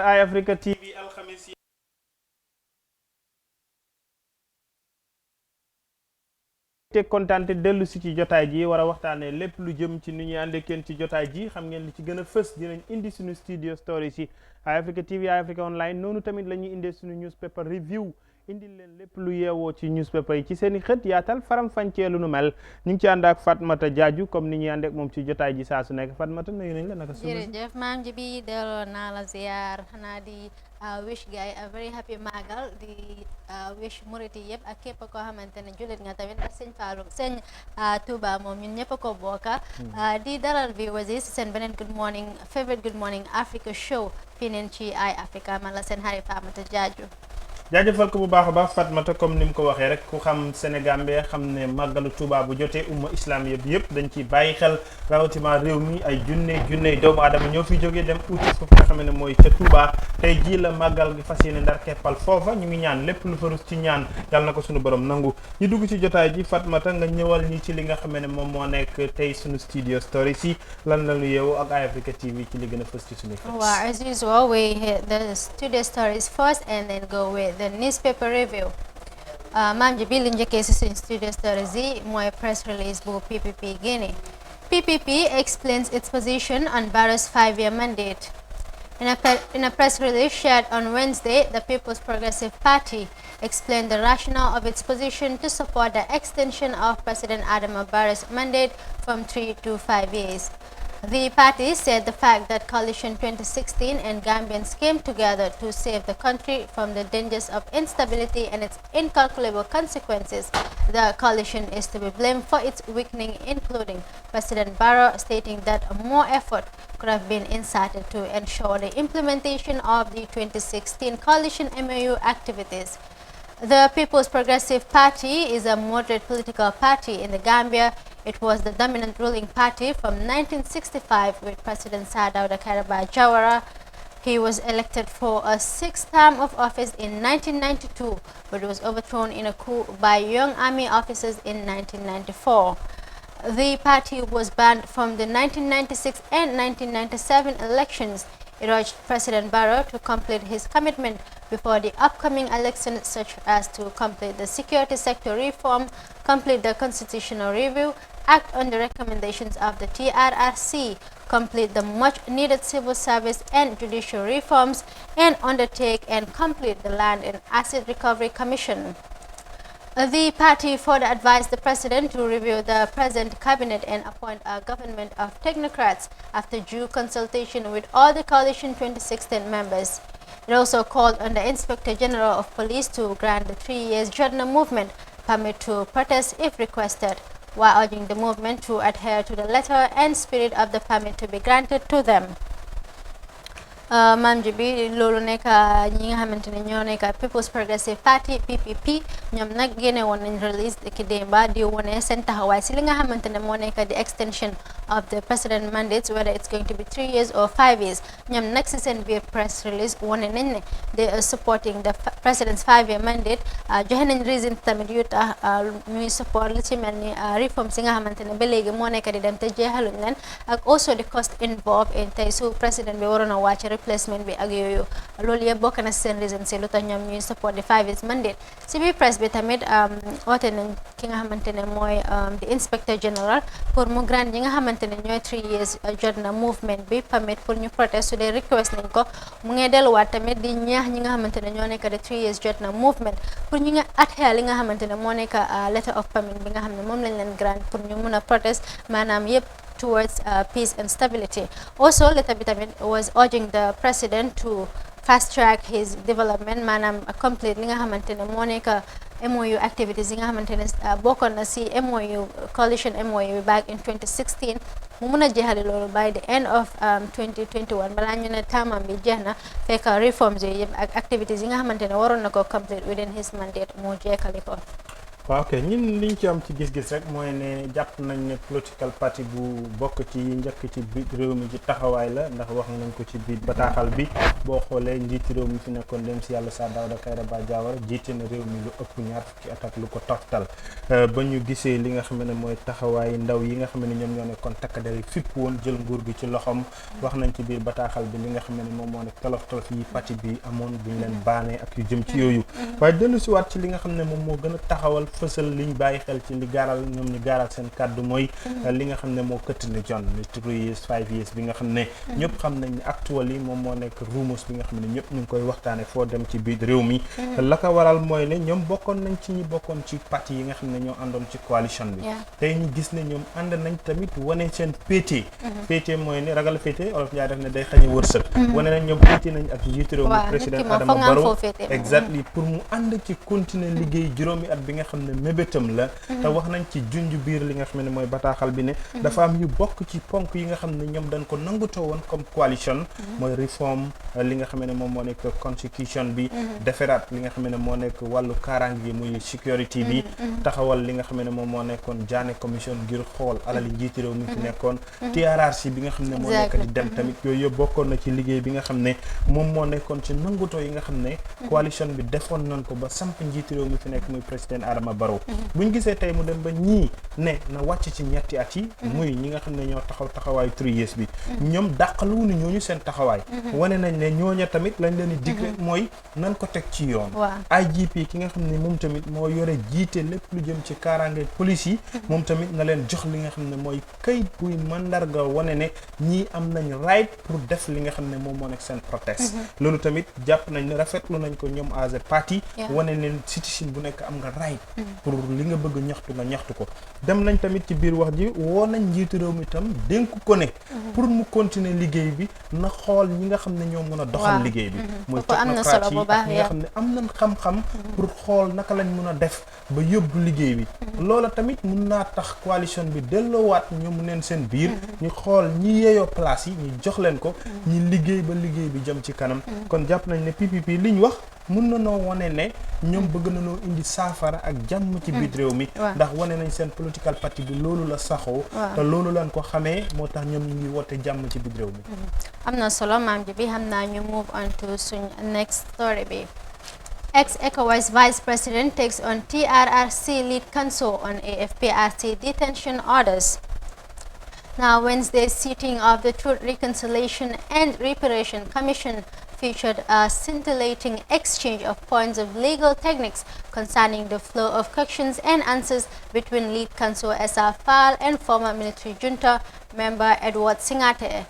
Eye Africa TV alxamis yi te kontaan te dellu si ci jotaay ji war a waxtaanee lépp lu jëm ci ni ñuy àndee kenn ci jotaay ji xam ngeen li ci gën a fës dinañ indi suñu studio stories yi Eye Africa TV Eye Africa online noonu tamit la ñuy indee suñu newspaper review indil leen lépp lu yeewoo ci newspaper yi ci seen i xët yaatal faram-fàccee lu nu mel ñu ngi ci ànd ak Fatmata Jaaju comme ni ñuy ànd ak moom ci jotaay ji saa su nekk Fatmata nuyu nañ la naka suñu jërëjëf maam ji bi delloo naa la ziar xanaa di wish guy a very happy magal di wish muriti yëpp ak képp koo xamante ne jullit nga tamit ak sëñ Fallou sëñ Touba moom ñun ñëpp ko bokka di dalal viewers yi si seen beneen good morning favorite good morning Africa show fii neen ci Eye Africa man la seen xarit Fatmata Jaaju jaajëfal ko bu baax a baax Fatmata comme ni mu ko waxee rek ku xam Sénégal bi xam ne màggalu Touba bu jotee umma islam yëpp dañ ci bàyyi xel rawatina réew mi ay junne doomu aadama ñoo fi jógee dem uti foofu nga xam ne mooy ca Touba tey jii la màggal gi fas yéene ndar keppal foofa ñu ngi ñaan lépp lu farus ci ñaan yàlla na ko suñu borom nangu ñu dugg ci jotaay ji Fatmata nga ñëwal ñi ci li nga xam ne moom moo nekk tey suñu studio story si lan la ñu yeewu ak Eye Africa TV ci li gën a fës ci suñu waaw as usual we hit the studio stories first and then go with the newspaper review maam ji bi li njëkkee si suñ studio stories yi mooy press release bu PPP Guinea. PPP explains its position on Barrow's 5-year mandate. In a press release shared on Wednesday, the People's Progressive Party explained the rationale of its position to support the extension of President Adama Barrow's mandate from 3 to 5 years. The party said the fact that Coalition 2016 and Gambians came together to save the country from the dangers of instability and its incalculable consequences, the coalition is to be blamed for its weakening, including President Barrow stating that more effort could have been inserted to ensure the implementation of the 2016 coalition MOU activities. The People's Progressive Party is a moderate political party in the Gambia. It was the dominant ruling party from 1965 with President Sir Dawda Kairaba Jawara. He was elected for a 6th term of office in 1992, but was overthrown in a coup by young army officers in 1994. The party was banned from the 1996 and 1997 elections. It urged President Barrow to complete his commitment before the upcoming elections, such as to complete the security sector reform, complete the constitutional review, act on the recommendations of the TRRC, complete the much-needed civil service and judicial reforms, and undertake and complete the Land and Asset Recovery Commission. The party further advised the president to review the present cabinet and appoint a government of technocrats after due consultation with all the Coalition 2016 members. It also called on the Inspector General of Police to grant the 3 years Jodna movement permit to protest if requested, while urging the movement to adhere to the letter and spirit of the permit to be granted to them. maam ji bi loolu nekk ñi nga xamante ne ñoo nekk People's Progressive Party PPP ñoom nag génne woon nañ release ki démba di wone seen taxawaay si li nga xamante ne moo nekk the extension of the president mandates, whether it's going to be 3 years or 5 years. ñoom nag si seen biir press release wone nañ ne they are supporting the president's 5-year mandate. joxe nañ reason tamit yu tax ñuy support li ci mel ni reforms yi nga xamante ne ba léegi moo nekk di dem te jeexaluñ leen, ak also the cost involved in tey su président bi waroon a wàcc replacement bi ak yooyu loolu yëpp bokk na seen reason si lu tax ñoom ñuy support the 5 years mandate. si biir presse bi tamit oote nañ ki nga xamante ne mooy the inspector general pour mu grant ñi nga xamante ne ñooy 3 years jot na movement bi permit pour ñu protest su dee request nañ ko. mu ngi delluwaat tamit di ñaax ñi nga xamante ne ñoo nekk the 3 years jot na movement pour ñi nga adhere li nga xamante ne moo nekk letter of permit bi nga xam ne moom lañ leen grant pour ñu mun a protest maanaam yëpp towards peace and stability. Also, letter tamit was urging the president to fast track his development, maanaam complete li nga xamante ne moo nekk MOU activities yi nga xamante ne bokkoon na si MOU coalition MOU back in 2016 mu mun a jeexale loolu by the end of 2021 balaa ñu ne taamam bi jeex na fekk reforms yooyu yëpp ak activities yi nga xamante ne waroon na ko complete within his mandate mu jeexali ko. waaw ok ñun liñ ci am ci gis-gis rek mooy ne jàpp nañ ne political party bu bokk ci njëkk ci biir réew mi ci taxawaay la ndax wax nañ ko ci biir bataaxal bi boo xoolee njiiti réew mi fi nekkoon dem si yàlla Sir Dawda Kairaba Jawara jiite na réew mi lu ëpp ñaar fukki at ak lu ko toftal ba ñu gisee li nga xam ne mooy taxawaay ndaw yi nga xam ne ñoom ñoo nekkoon takk-der yi fipp woon jël nguur gi ci loxoom wax nañ ci biir bataaxal bi li nga xam ne moom moo nekk tolof-tolof yi parti bi amoon bu ñu leen baanee ak yu jëm ci yooyu waaye dellu si waat ci li nga xam ne moom moo gën a taxawal fësal liñ bàyyi xel ci li gaaral ñoom ñu gaaral seen kàddu mooy li nga xam ne moo këtt ni John ni 3 years 5 years bi nga xam ne ñëpp xam nañ ne actually moom moo nekk rumors bi nga xam ne ñëpp ñu ngi koy waxtaane foo dem ci biir réew mi la ko waral mooy ne ñoom bokkoon nañ ci ñi bokkoon ci parti yi nga xam ne ñoo àndoon ci coalition bi tey ñu gis ne ñoom ànd nañ tamit wane seen pété pété mooy ne ragal féete olof Njaay def ne day xañe wërsëg wane nañ ñoom pété nañ ak njiitu réew mi président Adama Barrow exactly pour mu ànd ci continuer liggéey juróomi at bi nga xam ne mébétam la te wax nañ ci junj biir li nga xam ne mooy bataaxal bi ne dafa am yu bokk ci ponk yi nga xam ne ñoom dañ ko nangutoo woon comme coalition mooy réforme li nga xam ne moom moo nekk constitution bi defaraat li nga xam ne moo nekk wàllu kaaraange gi muy security bi taxawal li nga xam ne moom moo nekkoon Jaane commission ngir xool alali njiiti réew mi fi nekkoon TRRC bi nga xam ne moo nekk di dem tamit yooyu yëpp bokkoon na ci liggéey bi nga xam ne moom moo nekkoon ci nangutoo yi nga xam ne coalition bi defoon nañ ko ba samp njiiti réew mi fi nekk muy président Adama Barrow buñ gisee tey mu dem ba ñii ne na wàcc ci ñetti at yi muy ñi nga xam ne ñoo taxawaayu 3 years bi ñoom dàqaluwuñu ñooñu seen taxawaay wane nañ ne ñooña tamit lañ leen di digle mooy nan ko teg ci yoon IGP ki nga xam ne moom tamit moo yore jiite lépp lu jëm ci kaaraange police yi moom tamit na leen jox li nga xam ne mooy kayit buy mandarga wane ne ñii am nañ right pour def li nga xam ne moom moo nekk seen protest loolu tamit jàpp nañ ne rafetlu nañ ko ñoom as a party wane ne citizen bu nekk am nga right pour li nga bëgg ñaxtu nga ñaxtu ko dem nañ tamit ci biir wax ji woo nañ njiitu réew mi tam dénk ko ne pour mu continuer liggéey bi na xool ñi nga xam ne ñoo mën a doxal liggéey bi mooy technocrate yi ak ñi nga xam ne am nañ xam-xam pour xool naka lañ mën a def ba yóbbu liggéey bi loola tamit mun naa tax coalition bi delloowaat ñoom neen seen biir ñu xool ñi yeeyoo place yi ñu jox leen ko ñi liggéey ba liggéey bi jëm ci kanam kon jàpp nañ ne PPP liñ wax mun na noo wane ne ñoom bëgg na noo indi saafara ak jàmm ci biir réew mi ndax wane nañ seen political party bi loolu la saxoo te loolu lañ ko xamee moo tax ñoom ñu ngi woote jàmm ci biir réew mi am na solo maam ji bi xam naa ñu move on to suñ next story bi ex-ECOWAS Vice President takes on TRRC lead counsel on AFPRC detention orders. Now, Wednesday's sitting of the Truth, Reconciliation and Reparation Commission featured a scintillating exchange of points of legal techniques concerning the flow of questions and answers between lead counsel SR Fall and former military junta member Edward Singate.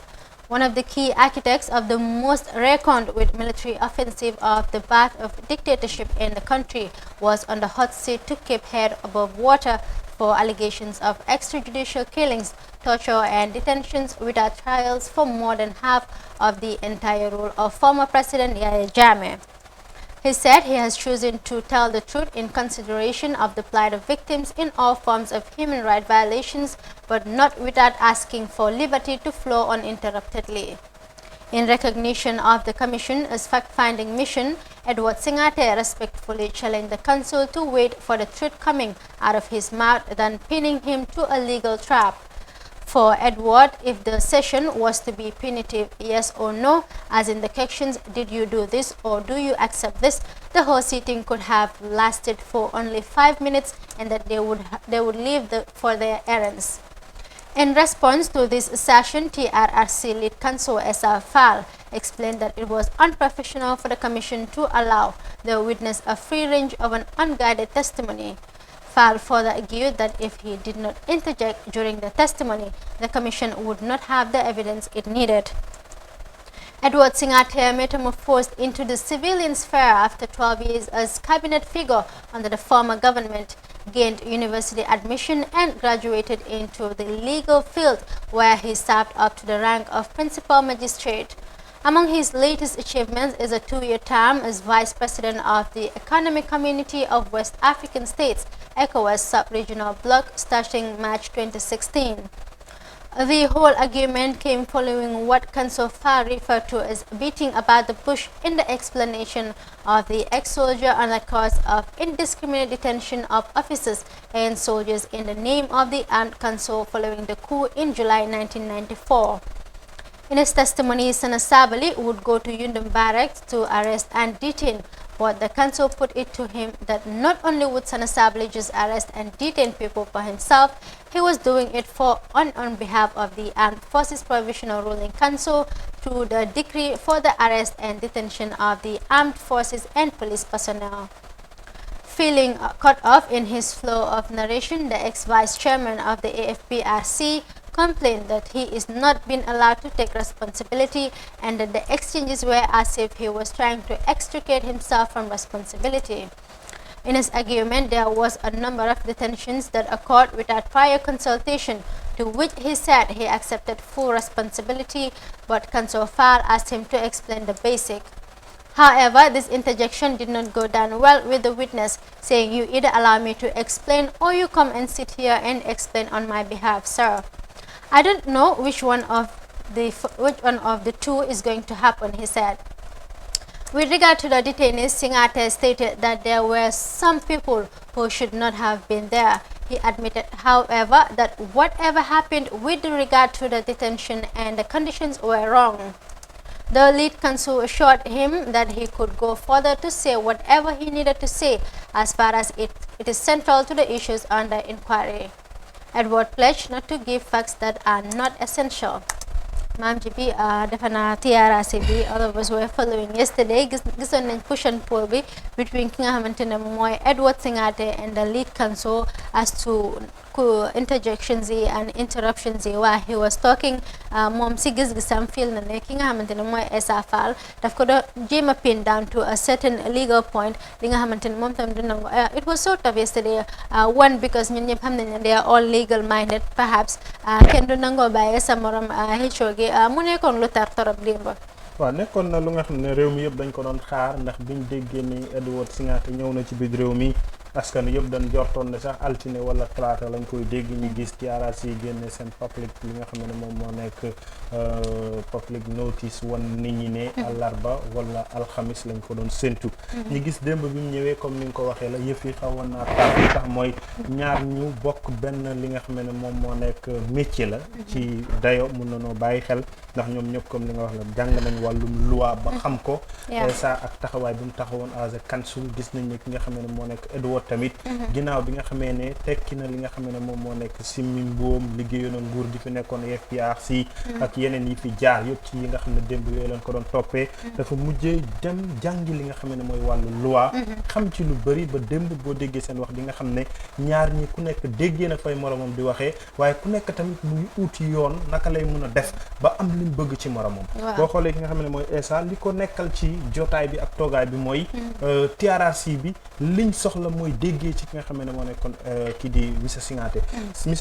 One of the key architects of the most reckoned with military offensive of the birth of dictatorship in the country was on the hot seat to keep head above water for allegations of extrajudicial killings, torture and detentions without trials for more than half of the entire rule of former President Yahya Jammeh. He said he has chosen to tell the truth in consideration of the plight of victims in all forms of human rights violations, but not without asking for liberty to flow uninterruptedly. In recognition of the Commission's fact-finding mission, Edward Singate respectfully challenged the Council to wait for the truth coming out of his mouth than pinning him to a legal trap. For Edward, if the session was to be punitive, yes or no, as in the questions, did you do this or do you accept this, the whole sitting could have lasted for only 5 minutes and that they would leave for their errands. In response to this session, TRRC lead counsel SR Fall explained that it was unprofessional for the Commission to allow the witness a free range of an unguided testimony. Fall further argued that if he did not interject during the testimony, the Commission would not have the evidence it needed. Edward Singate metamorphosed into the civilian sphere after 12 years as cabinet figure under the former government, gained university admission and graduated into the legal field where he served up to the rank of principal magistrate. Among his latest achievements is a 2-year term as Vice President of the Economic Community of West African States, ECOWAS sub-regional bloc, starting March 2016. The whole argument came following what Counsel Farr referred to as beating about the bush in the explanation of the ex-soldier on the cause of indiscriminate detention of officers and soldiers in the name of the armed council following the coup in July 1994. In his testimony, Sana Sabali would go to Yundum Barracks to arrest and detain, but the council put it to him that not only would Sana Sabali just arrest and detain people for himself, he was doing it on behalf of the Armed Forces Provisional Ruling Council through the decree for the arrest and detention of the armed forces and police personnel. Feeling cut off in his flow of narration, the ex-vice chairman of the AFPRC complained that he is not being allowed to take responsibility and that the exchanges were as if he was trying to extricate himself from responsibility. In his argument, there was a number of detentions that occurred without prior consultation, to which he said he accepted full responsibility, but Counsel Farr asked him to explain the basic. However, this interjection did not go down well with the witness, saying, "You either allow me to explain or you come and sit here and explain on my behalf, sir." "I don't know which one of the two is going to happen," he said. With regard to the detainees, Singate stated that there were some people who should not have been there. He admitted, however, that whatever happened with regard to the detention and the conditions were wrong. The lead counsel assured him that he could go further to say whatever he needed to say as far as it is central to the issues under inquiry. Edward pledged not to give facts that are not essential. Maam ji bi defe naa TRRC bi all of us were following yesterday gisoon nañ push and pull bi between ki nga xamante ne mooy Edward Singate and the lead counsel as to interjections yi and interruptions yi while he was talking. Moom si gis-gisam feel na ne ki nga xamante ne mooy Essa Faal daf ko do jéem a pin down to a certain legal point li nga xamante ne moom tam du nangu. It was sort of yesterday one because ñun ñëpp xam nañ ne they are all legal minded perhaps kenn du nangoo bàyyi sa morom xëccoo gi mu nekkoon lu tar torop démb. waaw nekkoon na lu nga xam ne réew mi yëpp dañ ko doon xaar ndax biñ déggee ni Edward Singate ñëw na ci biir réew mi askan yëpp dañ jortoon ne sax altine wala talaata lañ koy dégg ñu gis TRRC yi génne seen public li nga xam ne moom moo nekk public notice wan nit ñi ne àllarba wala alxamis lañ ko doon séntu. ñu gis démb bi mu ñëwee comme ni nga ko waxee la yëf yi xawoon naa tar li tax mooy ñaar ñu bokk benn li nga xam ne moom moo nekk métier la ci dayo mun na noo bàyyi xel ndax ñoom ñëpp comme li nga wax la jàng nañ wàllum loi ba xam ko sa ak taxawaay bi mu taxawoon as a council gis nañ ne ki nga xam ne moo nekk Edward tamit ginnaaw bi nga xamee ne tekki na li nga xam ne moom moo nekk simmi mboom liggéeyoon na nguur gi fi nekkoon FPRC ak yeneen yi fi jaar yëpp ci yi nga xam ne démb yooyu leen ko doon toppee dafa mujjee dem jàngi li nga xam ne mooy wàllu loi xam ci lu bëri ba démb boo déggee seen wax di nga xam ne ñaar ñi ku nekk déggee na fay moromam di waxee waaye ku nekk tamit muy uti yoon naka lay mun a def ba am li mu bëgg ci moromam boo xoolee ki nga xam ne mooy Essa li ko nekkal ci jotaay bi ak toogaay bi mooy TRRC bi liñ soxla mooy déggee ci ki nga xam ne moo nekkoon kii di monsieur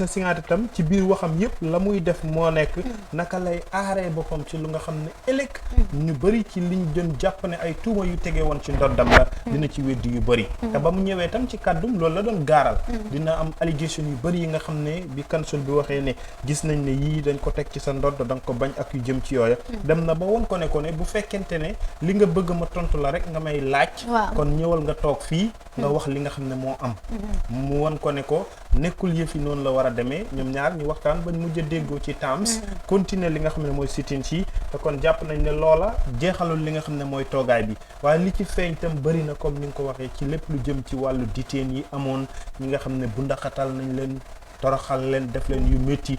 Singate tam ci biir waxam yëpp la muy def moo nekk naka lay aaree boppam ci lu nga xam ne ëllëg ñu bëri ci liñ doon jàpp ne ay tuuma yu tegee woon ci ndoddam la dina ci weddi yu bëri te ba mu ñëwee tam ci kàddum loolu la doon gaaral dina am allégation yu bëri yi nga xam ne bi council bi waxee ne gis nañ ne yii dañ ko teg ci sa ndodd da nga ko bañ ak yu jëm ci yooya dem na ba woon ko ne bu fekkente ne li nga bëgg ma tontu la rek nga may laaj kon ñëwal nga toog fii nga wax li nga xam ne moo am mu won ko ne ko nekkul yëf yi noonu la war a demee ñoom ñaar ñu waxtaan bañ mujj a déggoo ci terms continuer li nga xam ne mooy sit-in ci te kon jàpp nañ ne loola jeexalul li nga xam ne mooy toogaay bi waaye li ci feeñ tam bëri na comme ni nga ko waxee ci lépp lu jëm ci wàllu déteen yi amoon ñi nga xam ne bundaxatal nañ leen toroxal leen def leen yu métti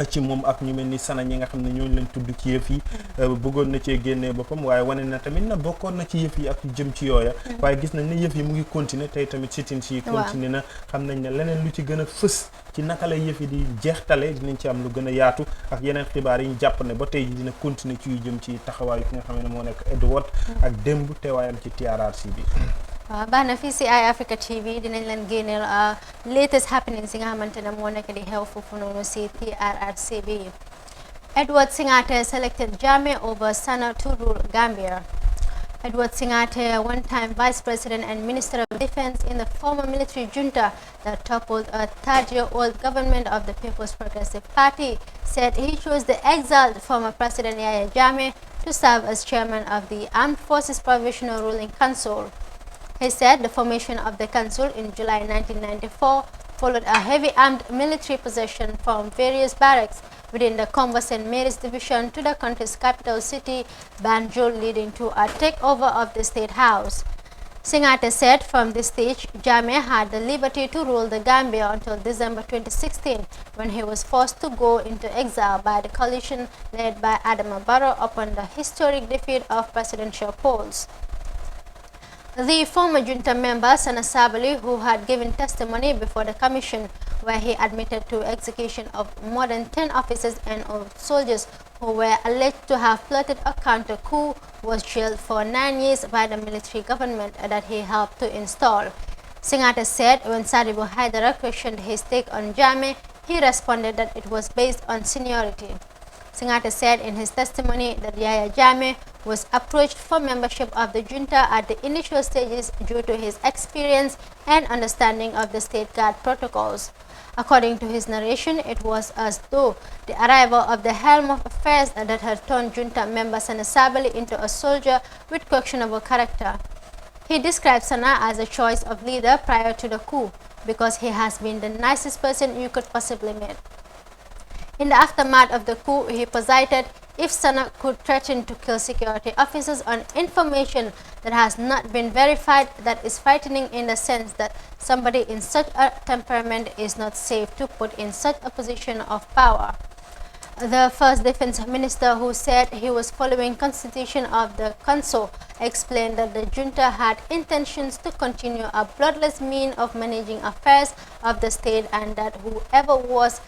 ci moom ak ñu mel ni sana ñi nga xam ne ñooñu leen tudd ci yëf yi bëggoon na cee génnee boppam waaye wane na tamit na bokkoon na ci yëf yi ak yu jëm ci yooya waaye gis nañ ne yëf yi mu ngi continuer tey tamit sit-in si continuer na xam nañ ne leneen lu ci gën a fës ci naka la yëf yi di jeextale dinañ ci am lu gën a yaatu ak yeneen xibaar yi ñu jàpp ne ba tey ji dina continuer ci yu jëm ci taxawaayu ki nga xam ne moo nekk Edward ak démb teewaayam ci TRRC bi baax na fii si Eye Africa TV dinañ leen génneel latest happenings yi nga xamante ne moo nekk di xew foofu noonu si TRRC bi. Edward Singate selected Jammeh over Sana to rule Gambia. Edward Singate, a one-time Vice President and Minister of Defense in the former military junta that toppled a 30-year-old government of the People's Progressive Party, said he chose the exiled former President Yahya Jammeh to serve as chairman of the Armed Forces Provisional Ruling Council. He said the formation of the council in July 1994 followed a heavy armed military possession from various barracks within the Congo St. Mary's division to the country's capital city, Banjul, leading to a takeover of the State House. Singate said from this stage, Jammeh had the liberty to rule the Gambia until December 2016, when he was forced to go into exile by the coalition led by Adama Barrow upon the historic defeat of presidential polls. The former junta member, Sana Sabali, who had given testimony before the commission, where he admitted to execution of more than 10 officers and soldiers who were alleged to have plotted a counter-coup, was jailed for 9 years by the military government that he helped to install. Singate said when Sadibou Haidara questioned his take on Jammeh, he responded that it was based on seniority. Singate said in his testimony that Yahya Jammeh was approached for membership of the junta at the initial stages due to his experience and understanding of the state guard protocols. According to his narration, it was as though the arrival of the helm of affairs that had turned junta member Sana Sabali into a soldier with questionable character. He described Sana as a choice of leader prior to the coup because he has been the nicest person you could possibly meet. In the aftermath of the coup, he posited if Sana could threaten to kill security officers on information that has not been verified, that is frightening in the sense that somebody in such a temperament is not safe to put in such a position of power. The first defense minister, who said he was following constitution of the council, explained that the junta had intentions to continue a bloodless means of managing affairs of the state and that whoever was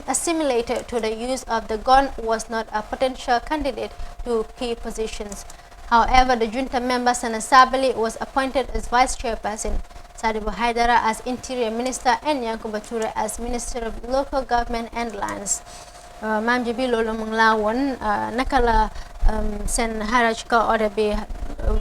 assimilated to the use of the gun was not a potential candidate to key positions. However, the junta member Sana Sabali was appointed as vice chairperson, Sadibou Haidara as interior minister, and Yankuba Toure as minister of local government and lands. Mam ji bi lolu mu ngi laa woon naka la seen hierarchical order bi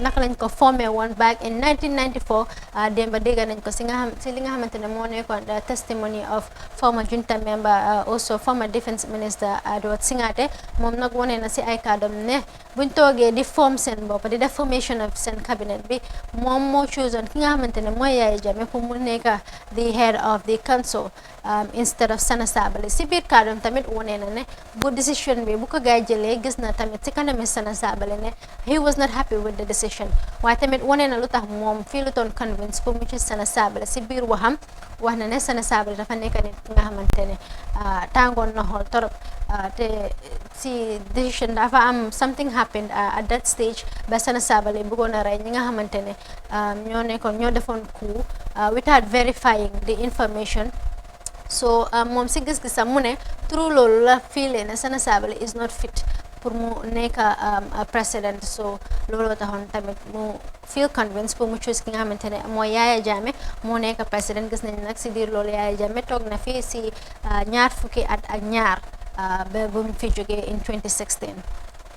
naka lañ ko formé woon back in 1994 démba dégg nañ ko si li nga xamante ne moo nekkoon testimony of former junta member also former defense minister Edward Singate. moom nag wone na si ay kàddoom ne buñ toogee di form seen bopp di def formation of seen cabinet bi moom moo choose ki nga xamante ne mooy Yaya Jammeh pour mu nekk the head of the council instead of Sana Sabali. Si biir kàddoom tamit wone na ne bu decision bi bu ko gaay jëlee gis na tamit si kanami Sana Sabali ne he was not happy with the decision, waaye tamit wone na lu tax moom fii lu toon convince pour mu ci Sana Sabali. si biir waxam wax na ne Sana Sabali dafa nekk nit ki nga xamante ne tàngoon na xool torop te si decision dafa am something happened at that stage ba Sana Sabali bëggoon a rey ñi nga xamante ne ñoo defoon coup without verifying the information. So moom si gis-gisam mu ne through loolu la fiile ne Sana Sabali is not fit pour mu nekk president. So looloo taxoon tamit mu feel convinced pour mu choose ki nga xamante ne mooy Yaya Jammeh moo nekk president. Gis nañ nag si biir loolu Yaya Jammeh toog na fii si ñaar fukki at ak ñaar ba bu mu fi jógee in 2016.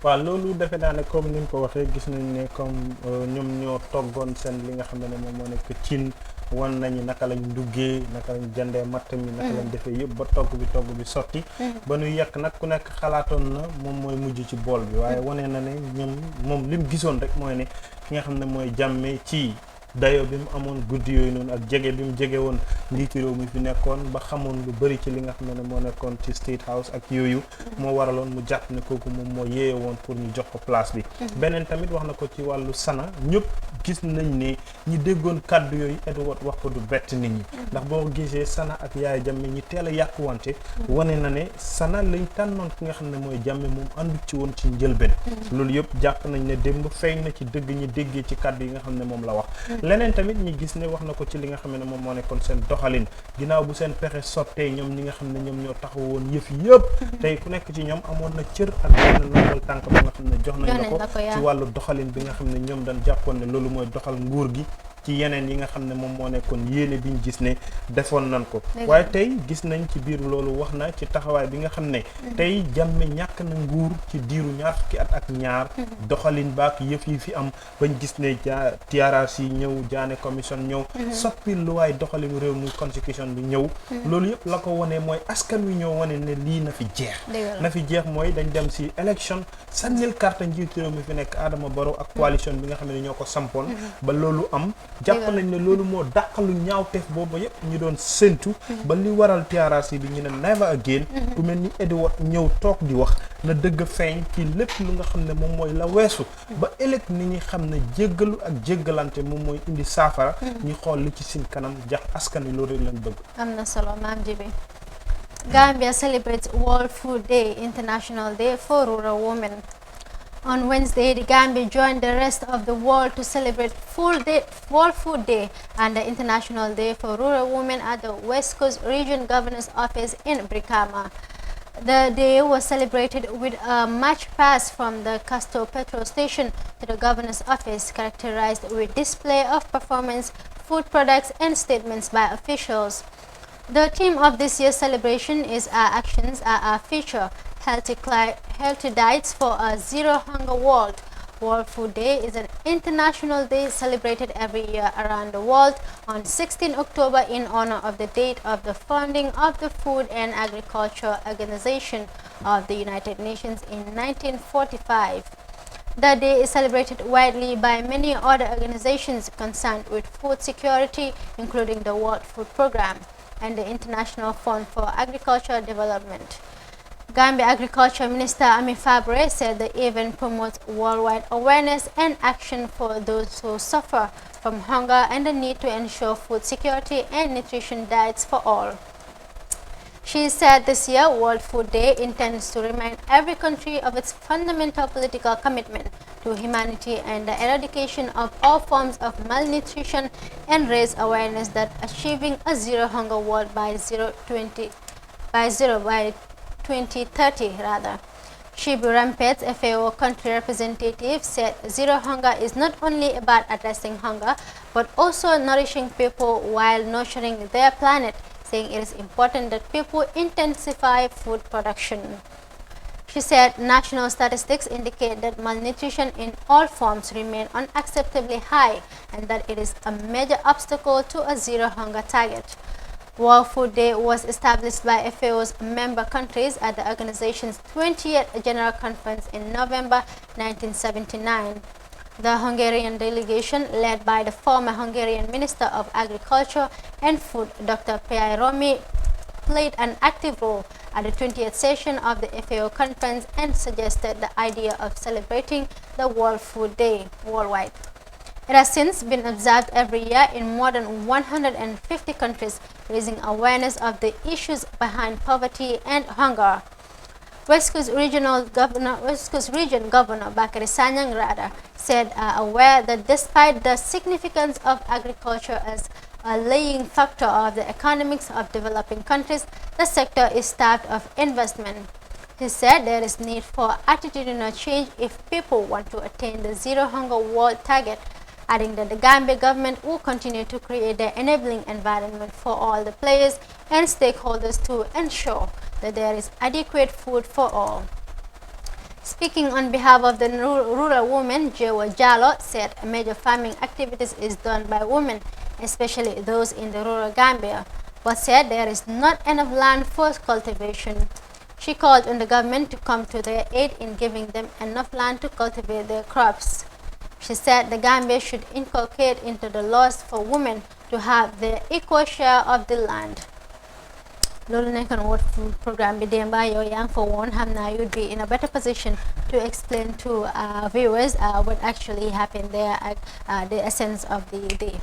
waaw loolu defe naa ne comme ni nga ko waxee gis nañ ne comme ñoom ñoo toggoon seen li nga xam ne moom moo nekk cin wan nañu naka lañ duggee naka lañ jëndee matt mi naka lañ defee yëpp ba togg bi sotti ba nu yekk nag ku nekk xalaatoon na moom mooy mujj ci bool bi waaye wane na ne moom lim gisoon rek mooy ne ki nga xam ne mooy Jammeh ci dayo bi mu amoon guddi yooyu noonu ak jege bi mu jege woon njiiti réew mi fi nekkoon ba xamoon lu bëri ci li nga xam ne moo nekkoon ci State House ak yooyu moo waraloon mu jàpp ne kooku moom moo yéeye woon pour ñu jox ko place bi. beneen tamit wax na ko ci wàllu Sana ñëpp gis nañ ne ñi déggoon kàddu yooyu Edward wax ko du bett nit ñi ndax boo gisee Sana ak Yaya Jammeh ñi teel a yàquwante wane na ne Sana lañ tànnoon ki nga xam ne mooy Jammeh moom àndu ci woon ci njëlbeen loolu yëpp jàpp nañ ne démb feeñ na ci dëgg ñi déggee ci kàddu yi nga xam ne moom la wax. leneen tamit ñi gis ne wax na ko ci li nga xam ne moom moo nekkoon seen doxalin ginnaaw bu seen pexe sottee ñoom ñi nga xam ne ñoom ñoo taxaw woon yëf yëpp tey ku nekk ci ñoom amoon na cër ak benn ndombal tànk ba nga xam ne jox nañ la ko ci wàllu doxalin bi nga xam ne ñoom dañ jàppoon ne loolu mooy doxal nguur gi ci yeneen yi nga xam ne moom moo nekkoon yéene bi ñu gis ne defoon nañ ko waaye tey gis nañ ci biir loolu wax na ci taxawaay bi nga xam ne tey Jammeh ñàkk na nguur ci diiru ñaar fukki at ak ñaar doxalin baak yëf yi fi am bañ gis ne TRRC ñëw Jaane commission ñëw soppi luwaay doxalinu réew muy constitution bi ñëw loolu yëpp la ko wone mooy askan wi ñoo wane ne lii na fi jeex mooy dañ dem si élection sànnil carte njiitu réew mi fi nekk Adama Barrow ak coalition bi nga xam ne ñoo ko sampoon ba loolu am jàpp nañ ne loolu moo dàqalu ñaawteef boobu yëpp ñu doon séntu ba li waral TRRC bi ñu ne never again ku mel ni Edward ñëw toog di wax na dëgg feeñ ci lépp lu nga xam ne moom mooy la weesu ba ëllëg ni ñi xam ne jéggalu ak jéggalante moom mooy indi saafara ñu xool li ci sin kanam jax askan wi loolu rek lañ bëgg. am na solo maam Jibi. Gambia celebrates World Food Day, International Day for Rural Women. On Wednesday, the Gambia joined the rest of the world to celebrate World Food Day and the International Day for Rural Women at the West Coast Region Governor's Office in Brikama. The day was celebrated with a march past from the Casto petrol station to the Governor's Office, characterized with display of performance, food products, and statements by officials. The theme of this year's celebration is Our Actions Are Our Future, Healthy Diets for a Zero Hunger World. World Food Day is an international day celebrated every year around the world on 16 October in honor of the date of the founding of the Food and Agriculture Organization of the United Nations in 1945. The day is celebrated widely by many other organizations concerned with food security, including the World Food Programme and the International Fund for Agricultural Development. Gambia Agriculture Minister Ami Fabre said the event promotes worldwide awareness and action for those who suffer from hunger and the need to ensure food security and nutrition diets for all. She said this year, World Food Day intends to remind every country of its fundamental political commitment to humanity and the eradication of all forms of malnutrition and raise awareness that achieving a zero hunger world by 2030 rather. Shibu Rampet, FAO country representative, said zero hunger is not only about addressing hunger, but also nourishing people while nurturing their planet, saying it is important that people intensify food production. She said national statistics indicate that malnutrition in all forms remain unacceptably high and that it is a major obstacle to a zero hunger target. World Food Day was established by FAO's member countries at the organization's 20th General Conference in November 1979. The Hungarian delegation, led by the former Hungarian Minister of Agriculture and Food, Dr. Pea Romi, played an active role at the 20th session of the FAO conference and suggested the idea of celebrating the World Food Day worldwide. It has since been observed every year in more than 150 countries, raising awareness of the issues behind poverty and hunger. West Coast Region Governor Bakari Sanyang Rada said aware that despite the significance of agriculture as a laying factor of the economics of developing countries, the sector is starved of investment. He said there is need for attitudinal change if people want to attain the zero hunger world target, adding that the Gambia government will continue to create the enabling environment for all the players and stakeholders to ensure that there is adequate food for all. Speaking on behalf of the rural women, Jewa Jalo said major farming activities is done by women, especially those in the rural Gambia, but said there is not enough land for cultivation. She called on the government to come to their aid in giving them enough land to cultivate their crops. She said the Gambia should inculcate into the laws for women to have their equal share of the land. Lolu nekkoon World Food Programme bi démba yow yaa ngi fa woon xam naa you'd be in a better position to explain to viewers what actually happened there ak the essence of the day.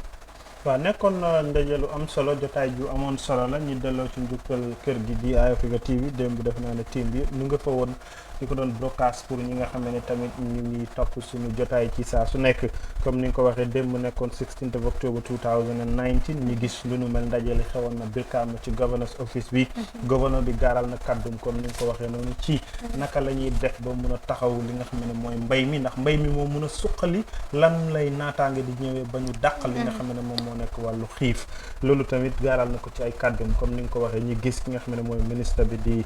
waaw nekkoon na ndaje lu am solo jotaay ju amoon solo la ñu delloo ci njukkal kër gi di Eye Africa TV démb def naa ne team bi nu nga fa woon di ko doon broadcast pour ñi nga xam ne tamit ñu ngi topp suñu jotaay ci saa su nekk comme ni nga ko waxee démb nekkoon 16th of October 2019 ñu gis lu nu mel ndaje li xewoon na Brikama ci governor's office bi gouverneur bi gaaral na kàddum comme ni nga ko waxee noonu ci naka la ñuy def ba mun a taxaw li nga xam ne mooy mbay mi ndax mbay mi moo mun a suqali lan lay naataange di ñëwee ba ñu dàqal li nga xam ne moom moo nekk wàllu xiif loolu tamit gaaral na ko ci ay kàddum comme ni nga ko waxee ñu gis ki nga xam ne mooy ministre bi di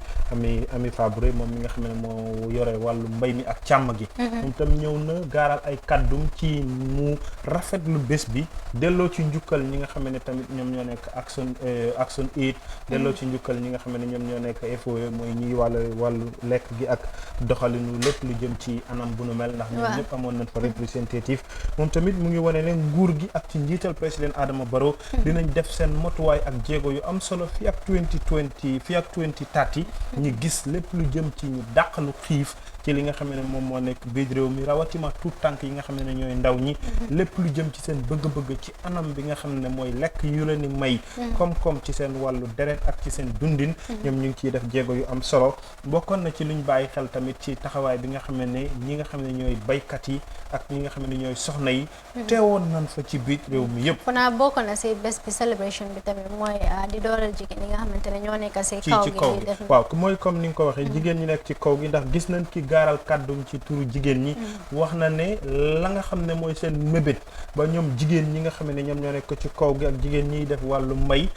Ami Fabre moom mi nga xam ne moo yore wàllu mbay mi ak càmm gi moom tam ñëw na gaaral ay kàddum ci mu rafetlu bés bi delloo ci njukkal ñi nga xam ne tamit ñoom ñoo nekk Action Aid delloo ci njukkal ñi nga xam ne ñoom ñoo nekk FOA mooy ñuy wàllu lekk gi ak doxalinu lépp lu jëm ci anam bu nu mel ndax ñoom ñëpp amoon nañ fa représentatif moom tamit mu ngi wane ne nguur gi ak ci njiital président Adama Barrow dinañ def seen motuwaay ak jéego yu am solo fi ak 2030 ñu gis lépp lu jëm ci ñu dàqalu xiif ci li nga xam ne moom moo nekk biir réew mi rawatina tout tànk yi nga xam ne ñooy ndaw ñi lépp lu jëm ci seen bëgg-bëgg ci anam bi nga xam ne mooy lekk yu leen di may koom-koom ci seen wàllu deret ak ci seen dundin ñoom ñu ngi ciy def jéego yu am solo bokkoon na ci luñ bàyyi xel tamit ci taxawaay bi nga xam ne ñi nga xam ne ñooy baykat yi ak ñi nga xam ne ñooy soxna yi teewoon nañ fa ci biir réew mi yëpp fana bokk na si bés bi celebration bi tamit mooy di dooleel jigéen ñi nga xamante ne ñoo nekk si kaw gi waaw mooy comme ni nga ko waxee jigéen ñi nekk ci kaw gi ndax gis nañ ki gaaral kàddum ci turu jigéen ñi wax na ne la nga xam ne mooy seen mébét ba ñoom jigéen ñi nga xam ne ñoom ñoo nekk ci kaw gi ak jigéen ñiy def wàllu mbay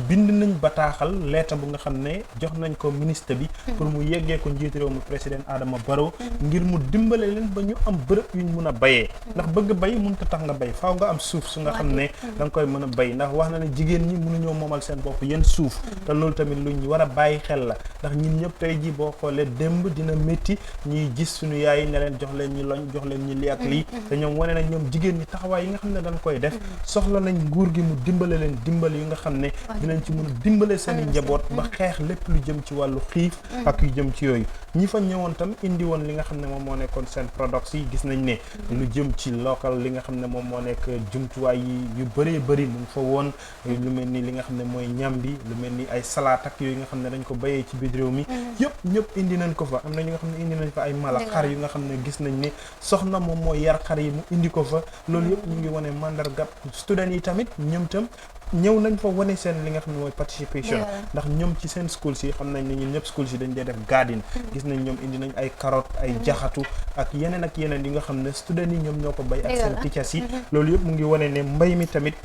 bind nañ bataaxal leeta bu nga xam ne jox nañ ko ministre bi pour mu yeggee ko njiitu réew mi président Adama Barrow ngir mu dimbale leen ba ñu am bërëb yuñ mun a bayee ndax bëgg bay mënut a tax nga bay faaw nga am suuf su nga xam ne da nga koy mën a bay ndax wax na ne jigéen ñi mënuñoo moomal seen bopp yéen suuf te loolu tamit luñ war a bàyyi xel la ndax ñun ñëpp tey ji boo xoolee démb dina métti ñuy gis suñu yaay ne leen jox leen ñi loñ jox leen ñi lii ak lii te ñoom wane nañ ñoom jigéen ñi taxawaay yi nga xam ne dañ koy def soxla nañ nguur gi mu dimbale leen dimbal yu nga xam ne dinañ ci mën a dimbale seen i njaboot ba xeex lépp lu jëm ci wàllu xiif ak yu jëm ci yooyu ñi fa ñëwoon tam indi woon li nga xam ne moom moo nekkoon seen products yi gis nañ ne lu jëm ci local li nga xam ne moom moo nekk jumtuwaay yi yu bëree bëri mu ngi fa woon lu mel ni li nga xam ne mooy ñam bi lu mel ni ay salaat ak yooyu nga xam ne dañ ko béyee ci biir réew mi ñëpp indi nañ ko fa am na ñu nga xam ne indi nañ fa ay mala xar yu nga xam ne gis nañ ne soxna moom mooy yar xar yi mu indi ko fa loolu yëpp ñu ngi wane mandarga student yi tamit ñoom tam ñëw nañ fa wane seen li nga xam ne mooy participation ndax ñoom ci seen schools yi xam nañ ne ñun ñëpp schools yi dañ dee def garden gis nañ ñoom indi nañ ay carotte ay jaxatu ak yeneen yi nga xam ne student yi ñoom ñoo ko bay ak seen teachers yi loolu yëpp mu ngi wane ne mbay mi tamit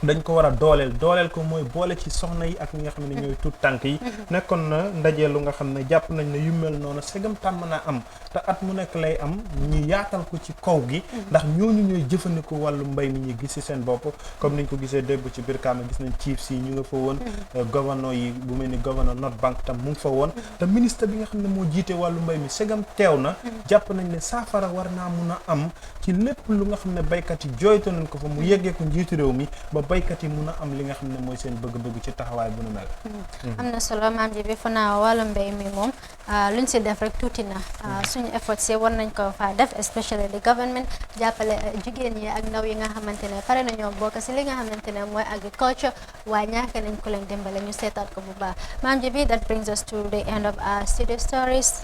dañ ko war a dooleel ko mooy boole ci soxna yi ak ñi nga xam ne ñooy tuut tànk yi nekkoon na ndaje lu nga xam ne jàpp nañ ne yu mel noonu segam tàmm naa am te at mu nekk lay am ñu yaatal ko ci kaw gi ndax ñooñu ñooy jëfandikoo wàllu mbay mi ñu gis ci seen bopp comme niñ ko gisee débb ci biir Brikama gis nañ chiefs yi ñu nga fa woon gouverneur yi bu mel ni gouverneur North Bank tam mu ngi fa woon te ministre bi nga xam ne moo jiite wàllu mbay mi segam teew na jàpp nañ ne saafara war naa mun a am ci lépp lu nga xam ne baykat yi jooytu nañ ko fa mu yeggee ko njiitu réew mi ba baykat yi mun a am li nga xam ne mooy seen bëgg-bëgg ci taxawaay bu nu mel am na solo maam ji bi fa naa wàllu mbay mi moom luñ si def rek tuuti na suñu effort si war nañ ko faa def especially the government jàppale jigéen ñi ak ndaw yi nga xamante ne pare nañoo bokk si li nga xamante ne mooy agriculture waaye ñaaka nañ ko leen dimbale ñu seetaat ko bu baax maam ji bi that brings us to the end of our studio stories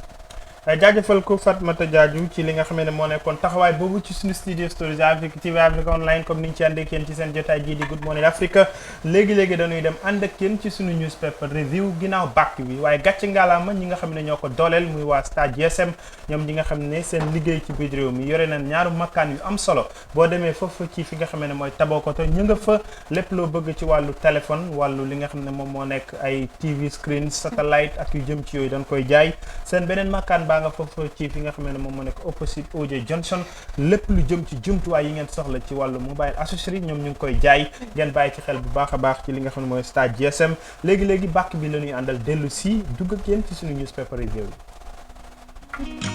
jaajëfal ko Fatmata Jaaju ci li nga xam ne moo nekkoon taxawaay boobu ci suñu studio stories Afrique TV Africa online comme niñ ci ànd ak yéen ci seen jotaay jii di Good Morning Africa léegi-léegi dañuy dem ànd ak yéen ci suñu newspaper review ginnaaw bàkk bi waaye gàcce ngalaama ñi nga xam ne ñoo ko dooleel muy waa Star GSM ñoom ñi nga xam ne seen liggéey ci biir réew mi yore nañ ñaaru makkaan yu am solo boo demee foofu ci fi nga xam ne mooy Tabokoto ñu nga fa lépp loo bëgg ci wàllu téléphone wàllu li nga xam ne moom moo nekk ay TV screen satellite ak yu jëm ci yooyu dañ koy jaay seen beneen makkaan baa nga foofu ci fi nga xam ne moom moo nekk opposite OJ Johnson lépp lu jëm ci jumtuwaay yi ngeen soxla ci wàllu mobile accessory ñoom ñu ngi koy jaay ngeen bàyyi ci xel bu baax a baax ci li nga xam ne mooy Star GSM léegi-léegi bàkk bi la ñuy àndal dellu si dugg ak yéen ci suñu newspaper review yi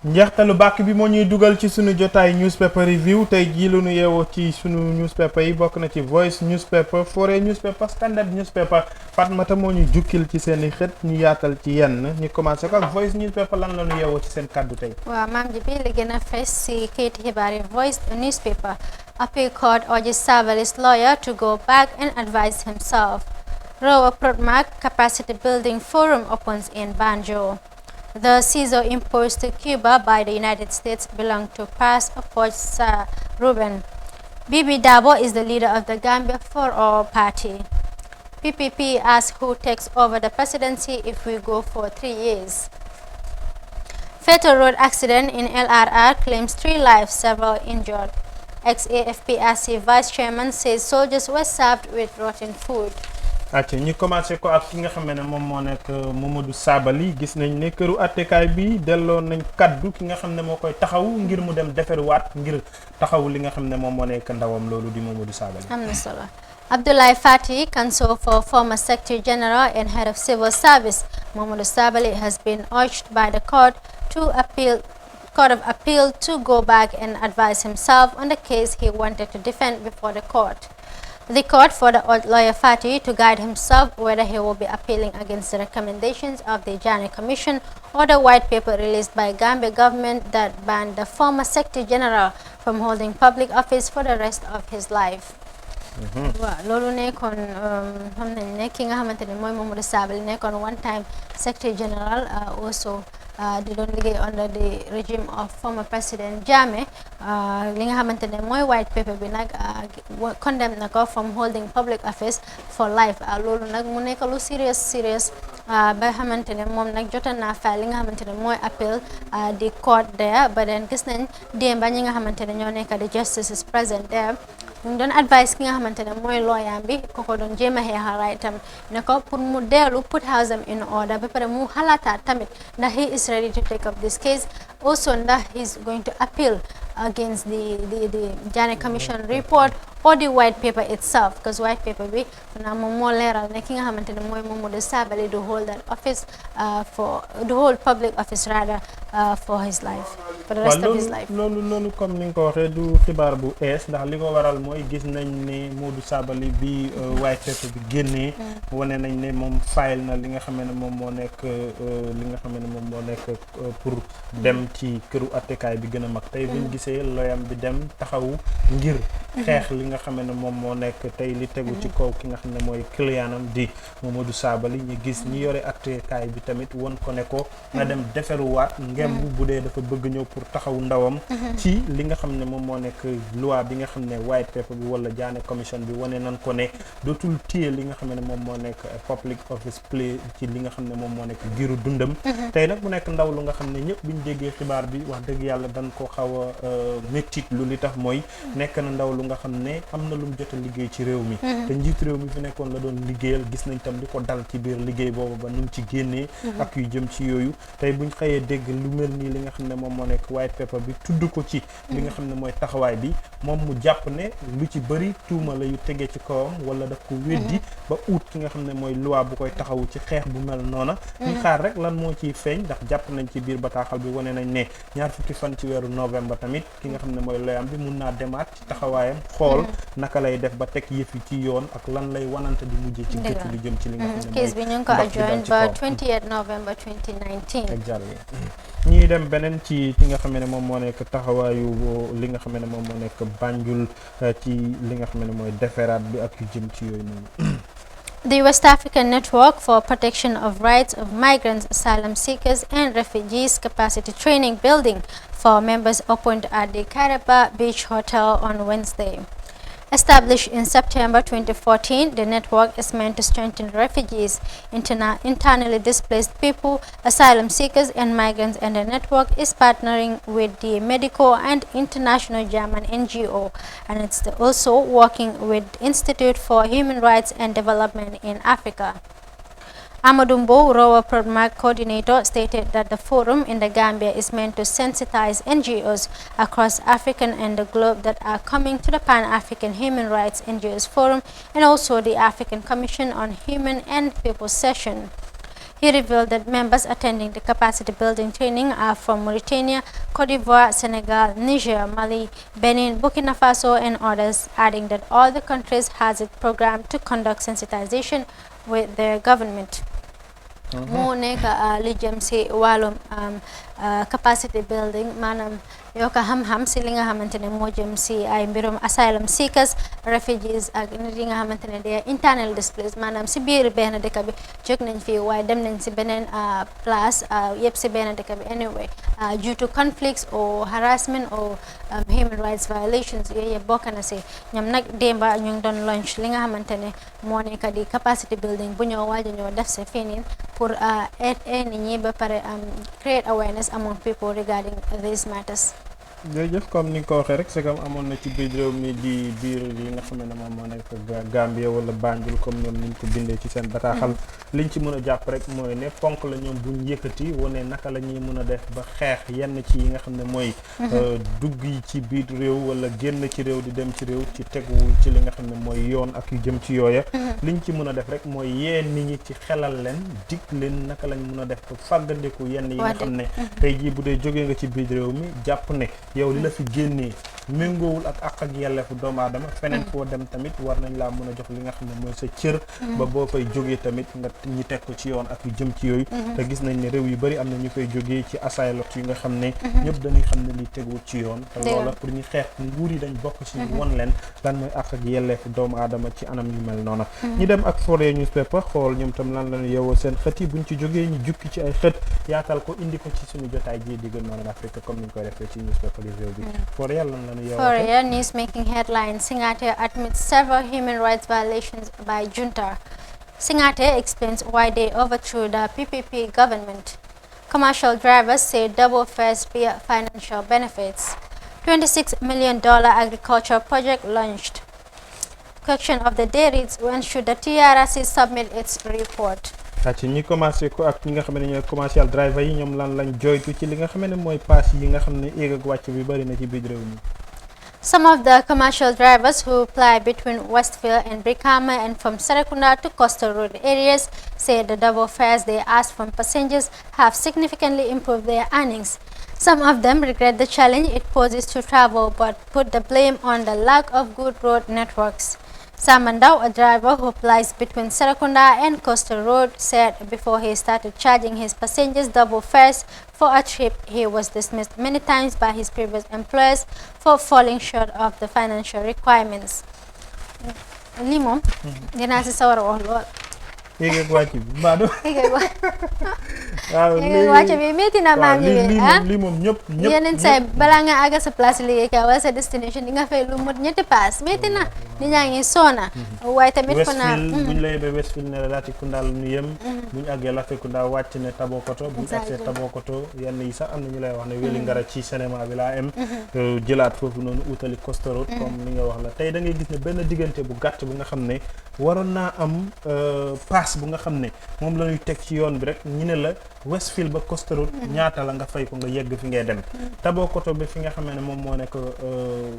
njeextalu bàkk bi moo ñuy dugal ci sunu jotaay newspaper review tey jii lu nu yeewoo ci sunu newspaper yi bokk na ci Voice newspaper, Fore newspaper, Standard newspaper. Fatmata moo ñu jukkil ci seen i xët ñu yaatal ci yenn ñu commencé ko ak Voice newspaper lan la nu yeewoo ci seen kàddu tey. waaw maam ji bi li gën a fees si kayiti xibaar yi Voice newspaper. Appeal court urges Sabali's lawyer to go back and advise himself. Rowa Protmac Capacity Building Forum opens in Banjul. The seizure imposed to Cuba by the United States belonged to past Approach Sir Ruben. Bibi Dabo is the leader of the Gambia for All Party. PPP asks who takes over the presidency if we go for 3 years. Fatal road accident in LRR claims 3 lives, several injured. Ex-AFPRC vice chairman says soldiers were served with rotten food. acca ñu commencé ko ak ki nga xam ne moom moo nekk Mamadou Sabally gis nañ ne këru attekaay bi delloo nañ kaddu ki nga xam ne moo koy taxaw ngir mu dem deferuwaat ngir taxaw li nga xam ne moom moo nekk ndawam loolu di Mamadou Sabally. am na solo. Abdoulaye Fati, counsel for former Secretary General and Head of Civil Service, Mamadou Sabally has been urged by the Court of Appeal to go back and advise himself on the case he wanted to defend before the court. The court for the old lawyer Fati to guide himself whether he will be appealing against the recommendations of the Janneh Commission or the white paper released by Gambia government that banned the former Secretary General from holding public office for the rest of his life. waaw loolu nekkoon xam nañ ne ki nga xamante ne mooy Mamadou Sabally nekkoon one time Secretary General also di doon liggéey under the regime of former President Jammeh li nga xamante ne mooy white paper bi nag condemn na ko from holding public office for life loolu nag mu nekk lu serious ba xamante ne moom nag jotoon naa file li nga xamante ne mooy appeal di court there ba den gis nañ démba ñi nga xamante ne ñoo nekk di justices present there ñu ngi doon advice ki nga xamante ne mooy lawyer bi koko doon jéem a xeexal itam ne ko pour mu dellu put house am in order ba pare mu xalaataat tamit ndax he is ready to take up this case also ndax he is going to appeal against the Janneh Commission report or the white paper itself because white paper bi na moom moo leeral ne ki nga xamante ne mooy Mamadou Sabally to hold that office to hold public office rather for his life for the rest of his life. loolu comme ni nga ko waxee du xibaar bu ees ndax li ko waral mooy gis nañ ne Mamadou Sabally bi white paper bi génnee wane nañ ne moom file na li nga xam ne moom moo nekk pour dem ci këru attekaay bi gën a mag tey buñ gisee loyam bi dem taxawu ngir xeex li nga xam ne moom moo nekk tey li tegu ci kaw ki nga xam ne mooy clientam di Mamadou Sabally ñu gis ñi yore attekaay bi tamit won ko ne ko na dem deferuwaat ngemb bu dee dafa bëgg ñëw pour taxaw ndawam ci li nga xam ne moom moo nekk loi bi nga xam ne white paper bi wala Janneh Commission bi wane nan ko ne dootul téye li nga xam ne moom moo nekk public office play ci li nga xam ne moom moo nekk giru dundam tey nag mu nekk ndaw lu nga xam ne ñëpp buñ déggee xibaar bi wax dëgg yàlla dañ ko xaw a méttit lu li tax mooy nekk na ndaw lu nga xam ne am na lu mu jot a liggéey ci réew mi te njiit réew mi fi nekkoon la doon liggéeyal gis nañ tam li ko dal ci biir liggéey boobu ba nu mu ci génnee ak yu jëm ci yooyu tey buñ xëyee dégg lu mel nii li nga xam ne moom moo nekk white paper bi tudd ko ci li nga xam ne mooy taxawaay bi moom mu jàpp ne lu ci bëri tuuma la yu tegee ci kawam wala daf ko weddi ba ut ki nga xam ne mooy loi bu koy taxawu ci xeex bu mel noona ñu xaar rek lan moo ciy feeñ ndax jàpp nañ ci biir bataaxal bi wane nañ ne 20 fan ci weeru novembre tamit ki nga xam ne mooy loyam bi mun naa demaat ci taxawaayam xool naka lay def ba teg yëf yi ci yoon ak lan lay wanante di mujjee ci gëtt lu jëm ci li nga xam ne mooy case bi ñu ngi ko adjourn ba 28 November 2019 exactly ñuy dem beneen ci ki nga xam ne moom moo nekk taxawaayu li nga xam ne moom moo nekk Banjul ci li nga xam ne mooy deferaat bi ak yu jëm ci yooyu noonu. The West African Network for Protection of Rights of Migrants, Asylum Seekers and Refugees Capacity Training Building for members opened at the Caraba Beach Hotel on Wednesday. Established in September 2014, the network is meant to strengthen refugees, internally displaced people, asylum seekers and migrants, and the network is partnering with the medical and international German NGO, and it's also working with Institute for Human Rights and Development in Africa. Amadumbo, Rowa Protmac coordinator, stated that the forum in the Gambia is meant to sensitize NGOs across Africa and the globe that are coming to the Pan-African Human Rights NGOs Forum and also the African Commission on Human and People session. He revealed that members attending the capacity building training are from Mauritania, Cote d'Ivoire, Senegal, Niger, Mali, Benin, Burkina Faso, and others, adding that all the countries has it programmed to conduct sensitization with their government. Mu nekk li jëm si wàllum capacity building maanaam yokk xam-xam si li nga xamante ne moo jëm si ay mbirum asylum seekers refugees ak nit yi nga xamante ne they are internal displaced maanaam si biir benn dëkk bi jóg nañ fii waaye dem nañ si beneen place yëpp si benn dëkk bi anyway due to conflicts or harassment or human rights violations yooyu yëpp bokk na si ñoom nag démba ñu ngi doon launch li nga xamante ne moo nekk di capacity building bu ñoo waaj a ñoo def si fii nii pour aid nit ñi ba pare create awareness among people regarding these matters. jërëjëf comme ni nga ko waxee rek c'est comme amoon na ci biir réew mi di biir li nga xam ne moom moo nekk Gambia wala Banjul comme ñoom niñ ko bindee ci seen bataaxal liñ ci mën a jàpp rek mooy ne ponk la ñoom buñ yëkkati wane naka la ñuy mën a def ba xeex yenn ci yi nga xam ne mooy dugg yi ci biir réew wala génn ci réew di dem ci réew ci teguwul ci li nga xam ne mooy yoon ak yu jëm ci yooya liñ ci mën a def rek mooy yee nit ñi ci xelal leen dig leen naka lañ mën a def ba fàggandiku yenn yi nga xam ne tey jii bu dee jógee nga ci biir réew mi jàpp ne yow li la fi génnee méngoowul ak yelleefu doomu aadama feneen foo dem tamit war nañ laa mën a jox li nga xam ne mooy sa cër ba boo fay jógee tamit nga ñi teg ko ci yoon ak yu jëm ci yooyu te gis nañ ne réew yu bari am na ñu fay jógee ci asylum yi nga xam ne ñëpp dañuy xam ne li teguwul ci yoon te loola pour ñu xeex nguur yi dañ bokk ci won leen lan mooy ak yelleefu doomu aadama ci anam yu mel noona ñi dem ak Foroyaa newspaper xool ñoom tam lan lañu yeewoo seen xët yi buñ ci jógee ñu jukki ci ay xët yaatal ko indi ko ci suñu jotaay ji di gën noonu Afrique comme ni ñu koy defee ci newspaper yi réew bi Foroyaa news making headlines. Singate admits several human rights violations by junta. Singate explains why they overthrew the PPP government. Commercial drivers say double fares via financial benefits. $26 million agricultural project launched. Question of the day reads, when should the TRC submit its report? ci ñi commencé ko ak ñi nga xam ne ñooy commercial driver yi ñoom lan lañ joytu ci li nga xam ne mooy pass yi nga xam ne éeg ak wàcc bi bari na ci biir réew mi. Some of the commercial drivers who ply between Westfield and Brikama and from Serekunda to Coastal Road areas say the double fares they ask from passengers have significantly improved their earnings. Some of them regret the challenge it poses to travel but put the blame on the lack of good road networks. Samandao, a driver who plies between Serekunda and Coastal Road, said before he started charging his passengers double fares for a trip, he was dismissed many times by his previous employers for falling short of the financial requirements. Limo, dina si sawar wax lool. Éeg ak wàcc bi Mbadou. waaw léegi wàcc bi métti na maam ñi lii moom ñëpp yeneen say balaa nga àgg sa place liggéeykaay wala sa destination di nga fay lu mot ñetti paas métti na nit ñaa ngi soona waaye tamit ko naa buñ lay ba Westfield ne la Latrikunda nu yem buñ àggee Latrikunda wàcc ne Tabokoto buñ àgsee Tabokoto yenn yi sax am na ñu lay wax ne wéli ngara ci cinéma bi laa am jëlaat foofu noonu utali Coastal Road comme ni nga wax la tey da ngay gis ne benn diggante bu gàtt bu nga xam ne waroon naa am paas bu nga xam ne moom la ñuy teg ci yoon bi rek ñu ne la Westfield ba Coastal Road ñaata la nga fay ko nga yegg fi ngay dem Tabokoto bi fi nga xam ne moom moo nekk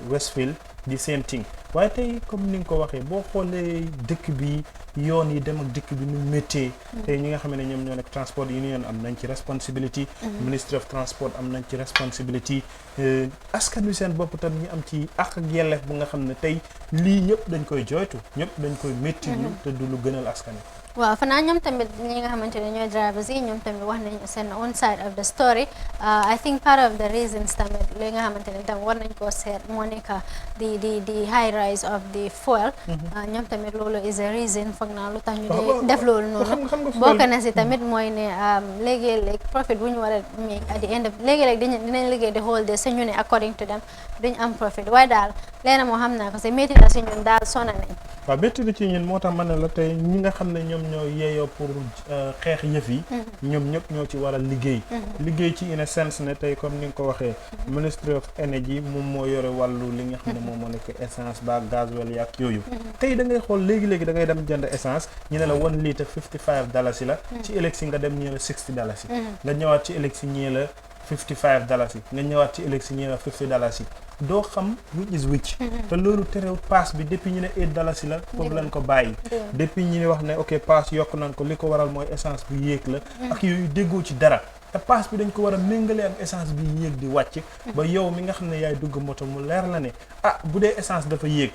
Westfield di same thing waaye tey comme ni nga ko waxee boo xoolee dëkk bi yoon yi dem ak dëkk bi nu méttee tey ñi nga xam ne ñoom ñoo nekk transport union am nañ ci responsibility ministry of transport am nañ ci responsibility askan wi seen bopp tam ñu am ci ak yelleef bu nga xam ne tey lii ñëpp dañ koy jooytu ñëpp dañ koy métti te du lu gënal askan wi waaw fanaa ñoom tamit ñi nga xamante ne ñooy drivers yi ñoom tamit wax nañ seen own side of the story I think part of the reasons tamit li nga xamante ne tam war nañ koo seet moo nekk di high rise of the fuel ñoom tamit loolu is a reason foog naa lu tax ñu di def loolu noonu bokk na si tamit mooy ne léegi-léeg profit bu ñu war a make at the end of léegi-léeg dinañ liggéey the whole day sa ñu ne according to them duñ am profit waaye daal leena moo xam naa ko si métti na si ñun daal sona nañ waaw métti na ci ñun moo tax ma ne la tey ñi nga xam ne ñoom ñoo yeeyoo pour xeex yëf yi ñoom ñëpp ñoo ci war a liggéey ci in a sense ne tey comme ni nga ko waxee Ministry of Energy moom moo yore wàllu li nga xam ne moom moo nekk essence ba gasoil yaak yooyu tey da ngay xool léegi-léegi da ngay dem jënd essence ñu ne la 1 litre $55 la ci élection nga dem ñee la $60 nga ñëwaat ci élection ñee la $55 nga ñëwaat ci élection ñee la $50 doo xam which is which. te loolu terewut pass bi depuis ñu ne $8 la foofu lañ ko bàyyi. depuis ñu ne wax ne ok pass yokk nañ ko li ko waral mooy essence bi yéeg la. ak yooyu déggoo ci dara. te pass bi dañ ko war a méngale ak essence bi yéeg di wàcc. ba yow mi nga xam ne yaay dugg moto mu leer la ne bu dee essence dafa yéeg.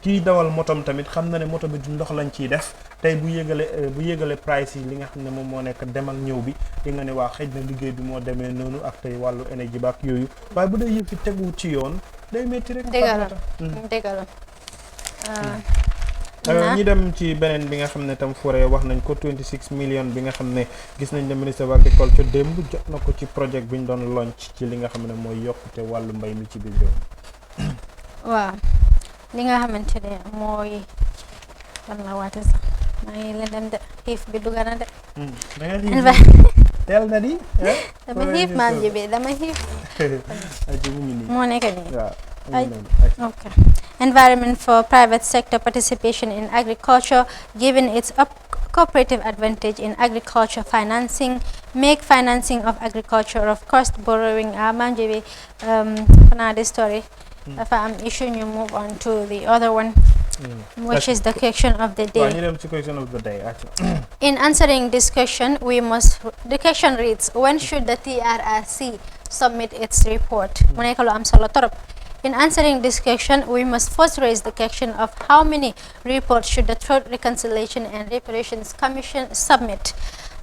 kii dawal motom tamit xam na ne moto bi du ndox lañ ciy def tey bu yégale price yi li nga xam ne moom moo nekk dem ak ñëw bi di nga ne waa xëj na liggéey bi moo demee noonu ak tey wàllu énergie ba ak yooyu waaye bu dee yëf yi teguwut ci yoon day métti rek. dëgg la ñi dem ci beneen bi nga xam ne tam forêt wax nañ ko 26 millions bi nga xam ne gis nañ ne ministre of agriculture démb jot na ko ci projet bi ñu doon launch ci li nga xam ne mooy yokkute wàllu mbay mi ci biir réew mi. waaw. li nga xamante ne mooy ban la waate sax maa ngi leen dem de xiif bi dugg na de. teel na di. dama xiif maam ji bi dama xiif. moo nekk nii. Okay. Environment for private sector participation in agriculture, given its cooperative advantage in agriculture financing, make financing of agriculture of cost borrowing. Maam ji bi the story. If I'm issue, you move on to the other one, which is the question of the day. In answering this question, the question reads, when should the TRRC submit its report? In answering this question, we must first raise the question of how many reports should the Truth, Reconciliation and Reparations Commission submit.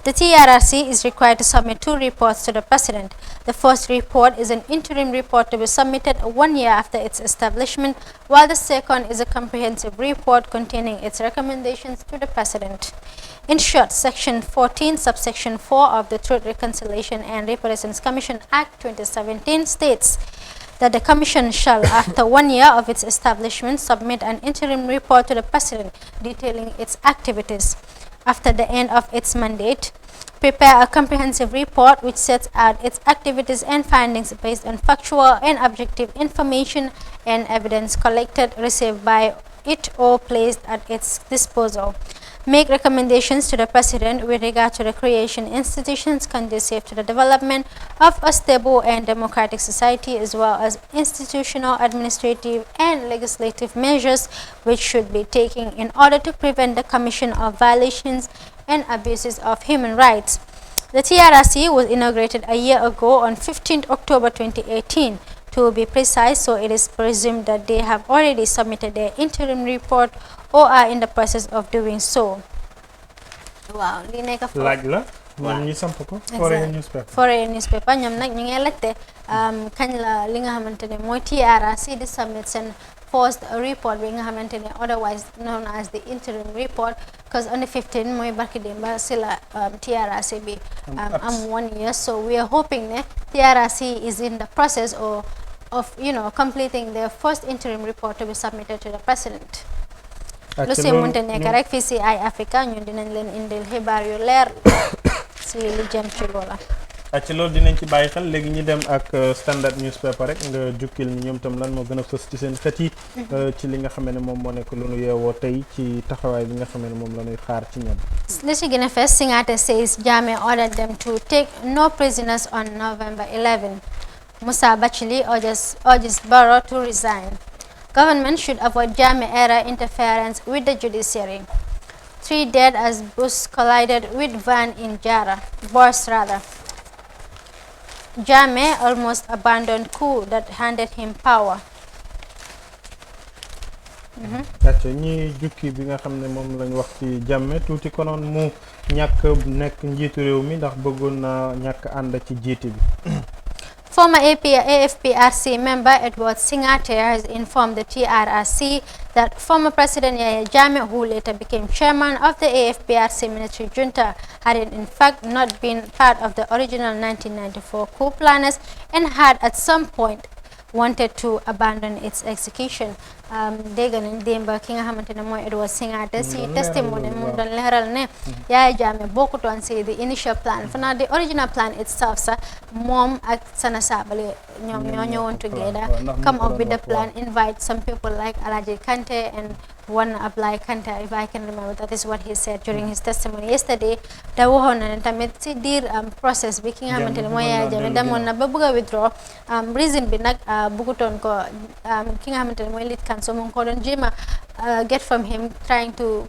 The TRRC is required to submit 2 reports to the President. The first report is an interim report to be submitted 1 year after its establishment, while the second is a comprehensive report containing its recommendations to the President. In short, Section 14, subsection 4 of the Truth, Reconciliation and Reparations Commission Act 2017 states that the Commission shall, after 1 year of its establishment, submit an interim report to the President detailing its activities. After the end of its mandate, prepare a comprehensive report which sets out its activities and findings based on factual and objective information and evidence collected, received by it or placed at its disposal. Make recommendations to the President with regard to the creation institutions conducive to the development of a stable and democratic society, as well as institutional, administrative, and legislative measures which should be taken in order to prevent the commission of violations and abuses of human rights. The TRRC was inaugurated a year ago on 15th October 2018. To be precise, so it is presumed that they have already submitted their interim report or are in the process of doing so. Wow, li nekk foofu laaj la ñoom ñi samp ko Foreign newspaper ñoom nag ñu ngi laajte kañ la li nga xamante ne mooy TRRC di submit seen first report bi nga xamante ne otherwise known as the interim report, because on the 15 mooy barki démba si la TRRC bi am 1 year, so we are hoping ne TRRC is in the process of completing their first interim report to be submitted to the President. lu si munte nekk rek fii si ay Africa ñun dinañ leen indil xibaar yu leer si li jëm ci loola. ci loolu dinañ ci bàyyi xel léegi ñu dem ak standard newspaper rek nga jukkil ni ñoom tam lan moo gën a fës ci seen xët yi ci li nga xam ne moom moo nekk lu nu yeewoo tey ci taxawaay bi nga xam ne moom la ñuy xaar ci ñoom. li ci gën a fës Singate says Jammeh ordered them to take no prisoners on November 11. Musa Bachili urges Barrow to resign. Government should avoid Jammeh-era interference with the judiciary. 3 dead as bus collided with van in Bus. Jammeh almost abandoned coup that handed him power. ñi jukki bi nga xam ne moom lañ wax ci Jammeh tuuti konoon mu ñàkk nekk njiitu réew mi ndax bëggoon na ñàkk ànd ci jiiti bi. Former AFPRC member Edward Singate has informed the TRRC that former President Yahya Jammeh, who later became chairman of the AFPRC military junta, had in fact not been part of the original 1994 coup planners and had at some point wanted to abandon its execution. Dégg nañ démb ki nga xamante ne mooy Edward Singate si testimony mu doon leeral ne Yahya Jammeh bokkutoon si the initial plan. For now, the original plan itself sax moom ak Sana Sabally ñoom ñoo ñëwoon together come up with the plan, invite some people like Alaji Kante and one Ablai Kanta, if I can remember, that is what he said during his testimony yesterday. Da waxoon na ne tamit si diir process bi ki nga xamante ne mooy Yaya Jammeh demoon na ba bëgg a withdraw reason bi nag bëggutoon ko ki nga xamante ne mooy lead counsel mu ngi ko doon jéem a get from him, trying to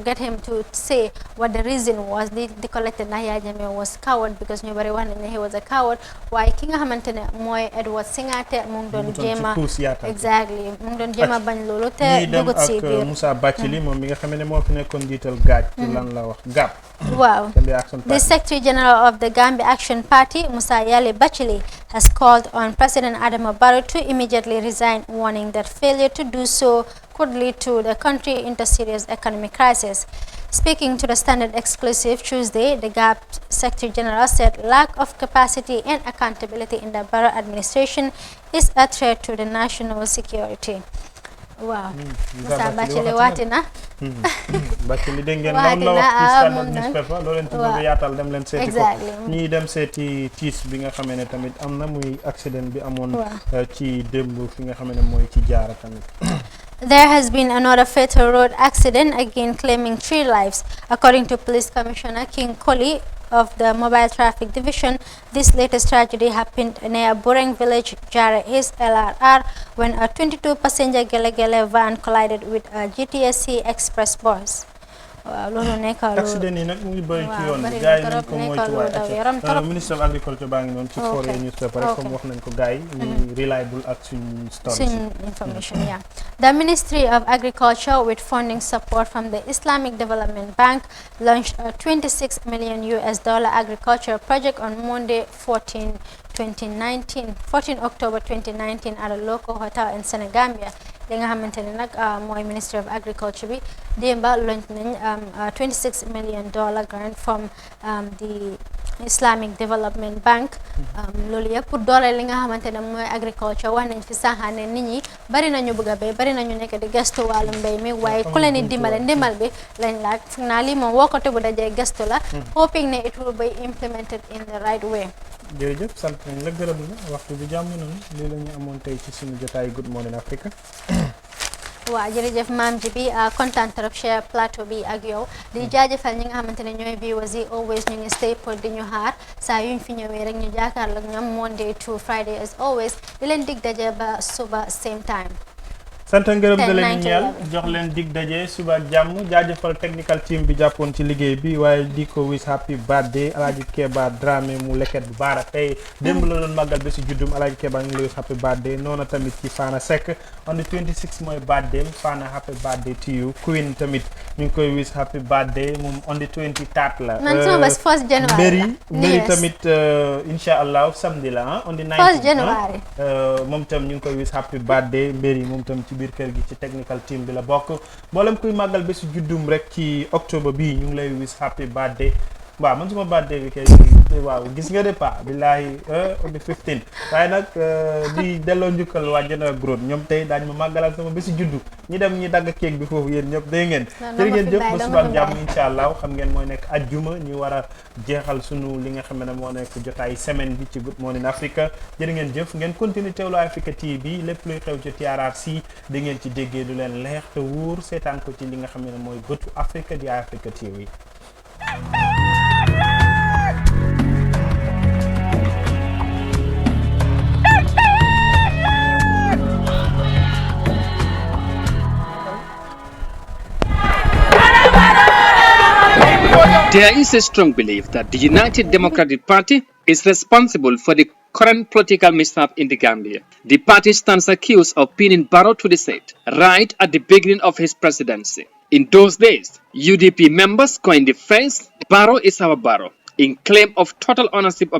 get him to say what the reason was. Di collected na Yaya Jammeh was coward because ñu bari wax nañ ne he was a coward, waaye ki nga xamante ne mooy Edward Singate mu ngi doon jéema exactly mu ngi doon jéema bañ loolu te dugut si biir Moussa Bathily moom mi nga xam ne moo fi nekkoon jiital gaaj ci lan la wax gàpp wow. The Secretary General of the Gambia Action Party, Musa Yali Bathily, has called on President Adama Barrow to immediately resign, warning that failure to do so could lead to the country into serious economic crisis. Speaking to the Standard Exclusive Tuesday, the GAP Secretary General said lack of capacity and accountability in the Barrow administration is a threat to the national security. Wow. Musa Bathily waati na Bathily dégg ngeen moom la wax ci Standard newspaper loo leen ci bëgg yaatal dem leen seeti ko ñii dem seeti tiis bi nga xamee ne tamit am na muy accident bi amoon ci démb fi nga xamee ne mooy ci jaara tamit. There has been another fatal road accident, again claiming 3 lives. According to Police Commissioner King Colley of the Mobile Traffic Division, this latest tragedy happened near Bureng Village, Jara East LRR, when a 22-passenger Gele van collided with a GTSC express bus. accident yi nag mu ngi bëri ci yoon bi gars yi nañ ko moytuwaay ministre of agriculture baa ngi noonu ci forêt newspaper rek comme wax nañ ko gars yi ñu reliable ak suñ information. Yeah, the Ministry of Agriculture, with funding support from the Islamic Development Bank, launched a $26 million agriculture project on Monday 14 October 2019 at a local hotel in Senegambia. Li nga xamante ne nag mooy Ministry of Agriculture bi démba launch nañ $26 million grant from the Islamic Development Bank. Loolu yëpp pour dooleel li nga xamante ne mooy agriculture. Wax nañ fi sànqane nit ñi bari nañu bëgg a béy, bari nañu nekk di gëstu wàllu mbéy mi, waaye ku leen di dimbale ndimbal bi lañ laaj. Foog naa lii moom wokkate bu dajee gëstu la, hoping ne it will be implemented in the right way. jërëjëf sant nañ la gërëm la waxtu bi jàmm nañu lii la ñu amoon tey ci suñu jotaay Good Morning Africa. waaw jërëjëf maam ji bi kontaan trop share plateau bi ak yow di jaajëfal ñi nga xamante ne ñooy viewers yi always ñu ngi stay put di ñu xaar saa yuñ fi ñëwee rek ñu jàkkaarloo ak ñoom Monday to Friday as always di leen dig daje ba suba same time. sant ngërëm da leen ñeel jox leen dig daje suba ak jàmm jaajëfal technical team bi jàppoon ci liggéey bi waaye di ko wish happy birthday Alaaji Keba Dramé mu leket bu baara tey démb la doon màggal bi si juddum Alaaji Keba ñu ngi lay wish happy birthday noonu tamit ci Fana Seck on the 26 mooy birthday Fana happy birthday to you Queen tamit ñu ngi koy wish happy birthday moom on the 23 la man sama bés 1 January Mbéri tamit incha allah samedi la on the 19 1 January moom tam ñu ngi koy wish happy birthday Mbéri moom tam ci biir kër gi ci technical team bi la bokk mboolem kuy màggal bésu juddum rek ci octobre bii ñu ngi lay wish happy birthday waaw man suma birthday bi kay waaw gis nga de pa billaahi on the 15 waaye nag di delloo njukkal waa Jëna Gróot ñoom tey daañu ma màggalal sama bésu juddu ñi dem ñi dagg keek bi foofu yéen ñëpp day ngeen jërë ngeen jëf ba suba ak jàmm incha allah xam ngeen mooy nekk ajjuma ñu war a jeexal sunu li nga xam ne moo nekk jotaay semaine bi ci Good Morning Africa jërë ngeen jëf ngeen continuer teewlu Africa TV lépp luy xew ci TRRC da ngeen ci déggee du leen leer te wóor seetaan ko ci li nga xam ne mooy bëtu Africa di Africa TV. There is a strong belief that the United Democratic Party is responsible for the current political mishap in the Gambia. The party stands accused of pinning Barrow to the seat right at the beginning of his presidency. In those days, UDP members coined the phrase, "Barrow is our Barrow," in claim of total ownership of